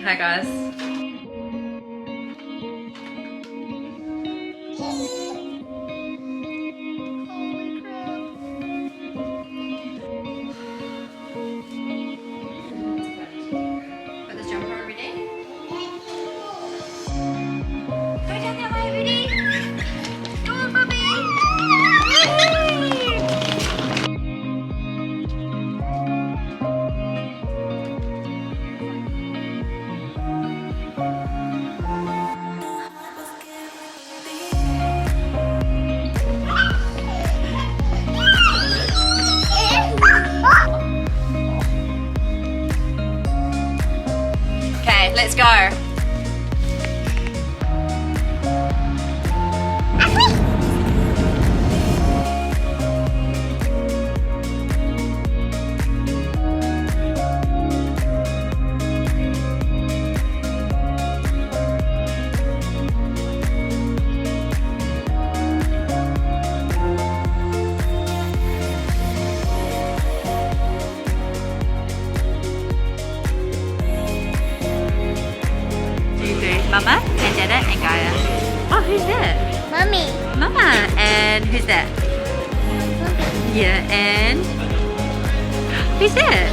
Hi guys. Put the jumper on ready? Go down that way, ready? Go on, Bobby! Okay, let's go. Mama and Dada and Gaia. Oh, who's that? Mommy. Mama. And who's that? Mommy. Yeah, and who's that?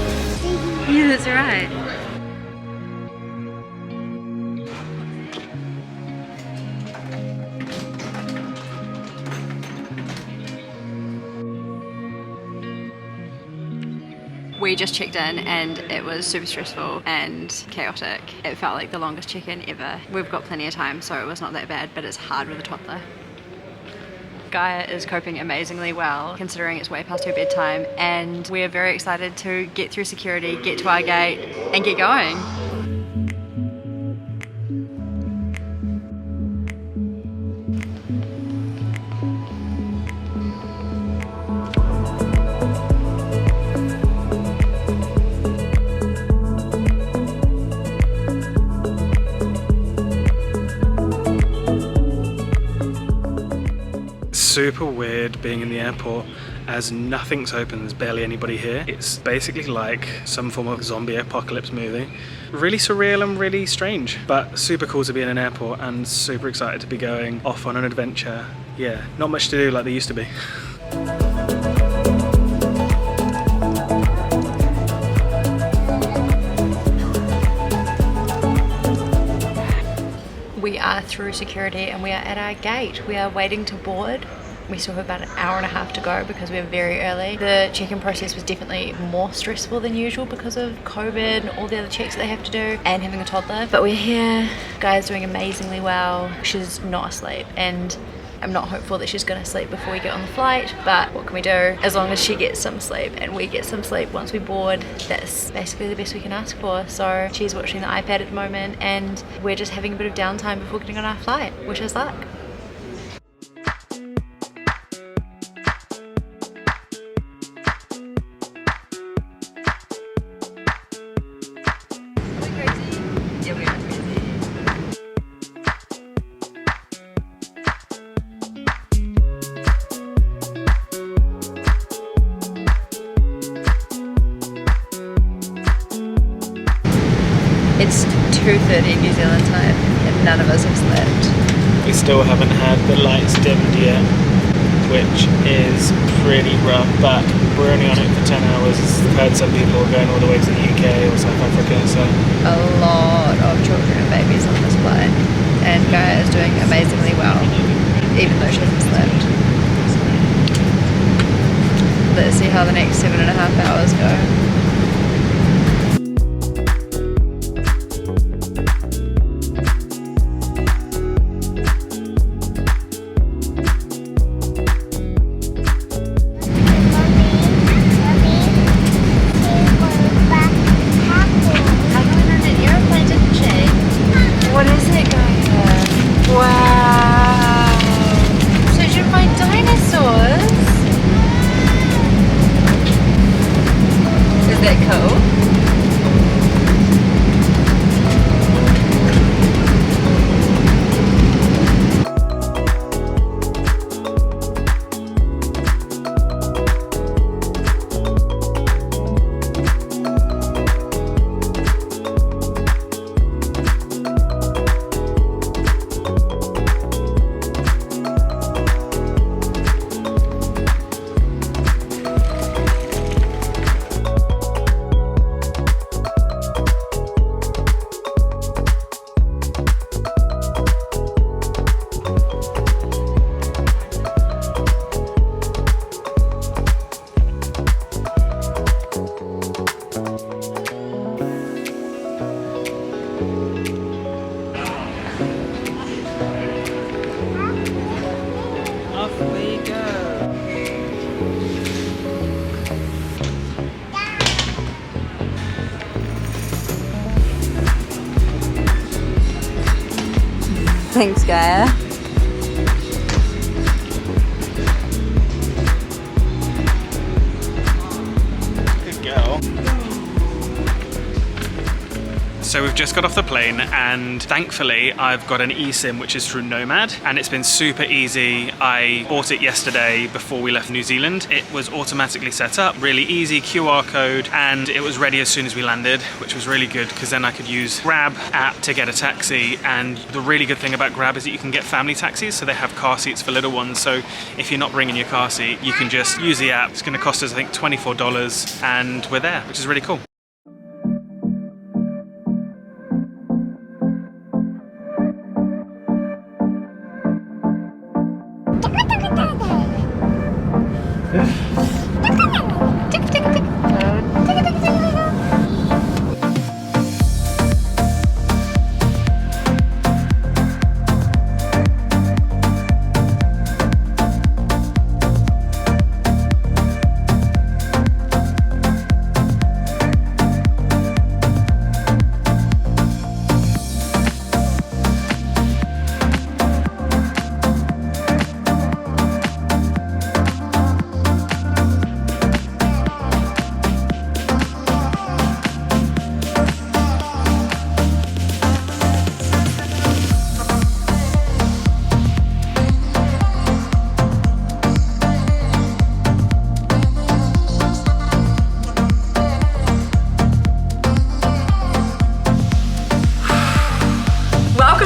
Yeah, that's right. We just checked in and it was super stressful and chaotic. It felt like the longest check-in ever. We've got plenty of time, so it was not that bad, but it's hard with a toddler. Gaia is coping amazingly well, considering it's way past her bedtime, and we're very excited to get through security, get to our gate, and get going. Super weird being in the airport as nothing's open, there's barely anybody here. It's basically like some form of zombie apocalypse movie. Really surreal and really strange, but super cool to be in an airport and super excited to be going off on an adventure. Yeah, not much to do like there used to be. We are through security and we are at our gate. We are waiting to board. We still have about an hour and a half to go because we're very early. The check-in process was definitely more stressful than usual because of COVID and all the other checks that they have to do and having a toddler. But we're here. Gaia's doing amazingly well. She's not asleep and I'm not hopeful that she's gonna sleep before we get on the flight, but what can we do? As long as she gets some sleep and we get some sleep once we board, that's basically the best we can ask for. So she's watching the iPad at the moment and we're just having a bit of downtime before getting on our flight. Wish us luck. It's 2:30 New Zealand time and none of us have slept. We still haven't had the lights dimmed yet, which is pretty rough, but we're only on it for 10 hours. I've heard some people are going all the way to the UK or South Africa, so... A lot of children and babies on this flight, and Gaia is doing amazingly well, even though she hasn't slept. Let's see how the next 7.5 hours go. Thanks, Gaia. Good girl. So we've just got off the plane and thankfully I've got an eSIM which is through Nomad and it's been super easy. I bought it yesterday before we left New Zealand. It was automatically set up, really easy, QR code, and it was ready as soon as we landed, which was really good because then I could use Grab app to get a taxi. And the really good thing about Grab is that you can get family taxis, so they have car seats for little ones. So if you're not bringing your car seat, you can just use the app. It's going to cost us I think $24 and we're there, which is really cool.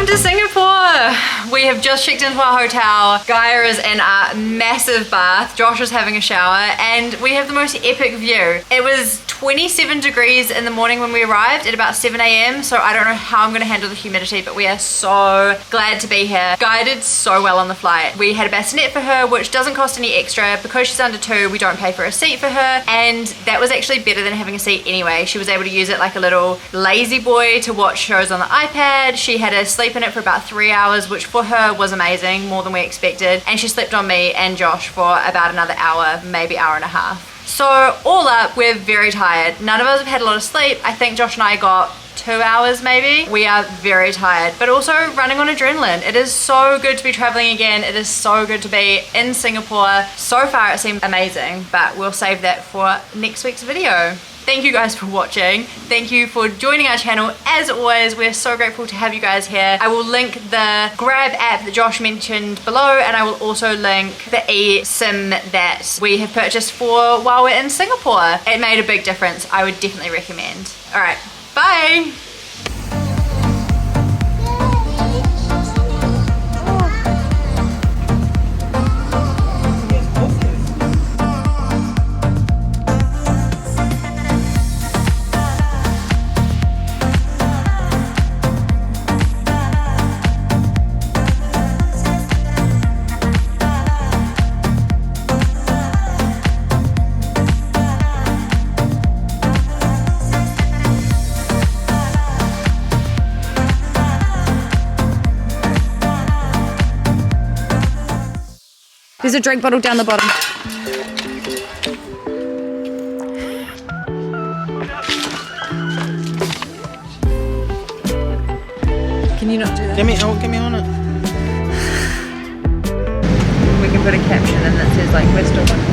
To Singapore! We have just checked into our hotel. Gaia is in a massive bath. Josh is having a shower and we have the most epic view. It was 27 degrees in the morning when we arrived at about 7 a.m. so I don't know how I'm going to handle the humidity, but we are so glad to be here. Gaia did so well on the flight. We had a bassinet for her, which doesn't cost any extra. Because she's under 2, we don't pay for a seat for her, and that was actually better than having a seat anyway. She was able to use it like a little lazy boy to watch shows on the iPad. She had to sleep in it for about 3 hours, which for her was amazing, more than we expected, and she slept on me and Josh for about another hour, maybe hour and a half. So all up, we're very tired. None of us have had a lot of sleep. I think Josh and I got 2 hours maybe. We are very tired, but also running on adrenaline. It is so good to be traveling again. It is so good to be in Singapore. So far it seemed amazing, but we'll save that for next week's video. Thank you guys for watching. Thank you for joining our channel. As always, we're so grateful to have you guys here. I will link the Grab app that Josh mentioned below, and I will also link the eSIM that we have purchased for while we're in Singapore. It made a big difference. I would definitely recommend. All right, bye. There's a drink bottle down the bottom. Can you not do that? Get me on it. We can put a caption in that says like, we're still looking.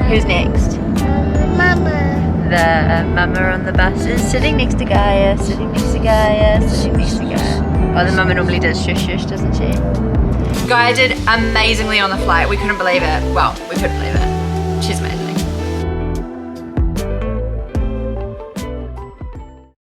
Who's next? Mama. The mama on the bus is sitting next to Gaia, sitting next to Gaia, sitting next to Gaia. Oh, the mama normally does shush shush, doesn't she? Gaia did amazingly on the flight. We couldn't believe it. Well, we couldn't believe it. She's amazing.